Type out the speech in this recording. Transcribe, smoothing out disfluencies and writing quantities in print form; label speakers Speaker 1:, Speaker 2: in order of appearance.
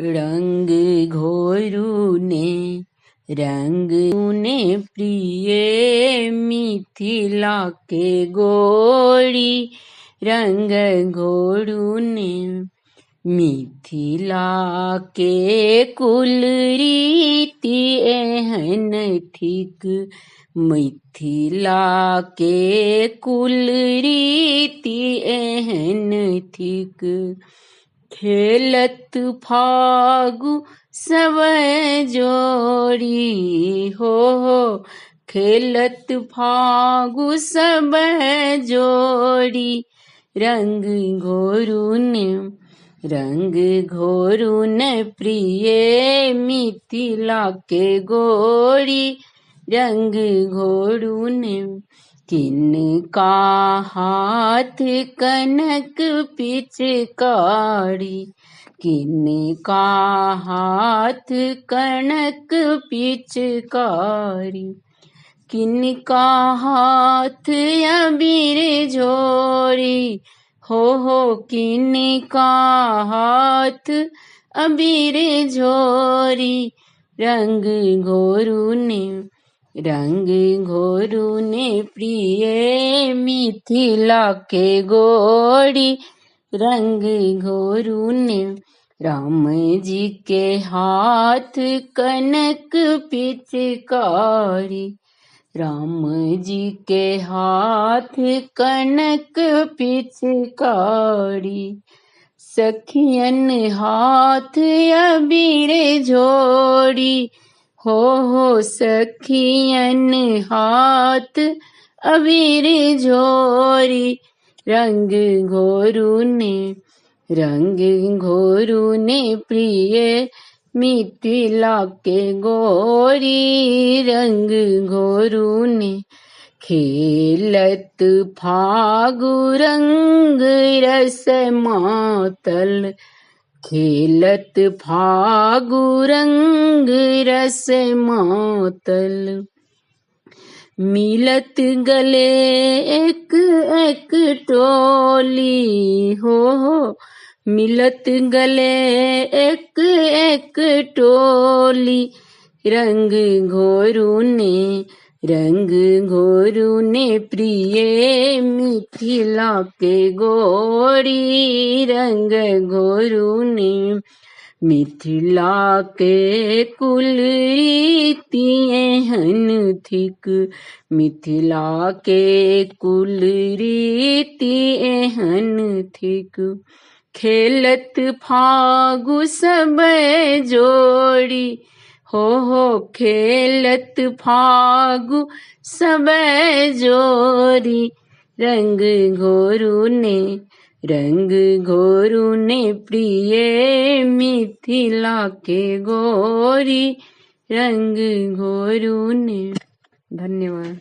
Speaker 1: रंग घोरू ने रंग ने प्रिय मिथिला के गोरी रंग घोरू ने मिथिला के कुल रीति एहन थिक मिथिला के कुल रीति एहन थिक खेलत फागु सब जोड़ी हो खेलत फागु सब जोड़ी रंग घोरू ने प्रिय मिथिला के गोरी रंग घोरू ने किनका हाथ कनक पिचकारी किनका हाथ कनक पिचकारी किनका हाथ अबीर झोरी हो किनका हाथ अबीर झोरी रंग घोरू ने प्रिय मिथिला के गोरी रंग घोरू ने राम जी के हाथ कनक पिचकारी राम जी के हाथ कनक पिचकारी सखियन हाथ अबीर झोरी हो सखियन हाथ अबीर झोरी रंग घोरू ने प्रिय मिथिला के गोरी रंग घोरू ने खेलत फागु रंग रस मातल खेलत फागु रंग रस मातल मिलत गले एक एक टोली हो मिलत गले एक एक टोली रंग घोरू ने प्रिय मिथिला के गोरी रंग घोरू ने मिथिला के कुल रीति एहन थिक मिथिला के कुल रीति एहन थिक खेलत फागु सब जोड़ी हो खेलत फागु सब जोड़ी रंग घोरू ने प्रिय मिथिला के गोरी रंग घोरू ने। धन्यवाद।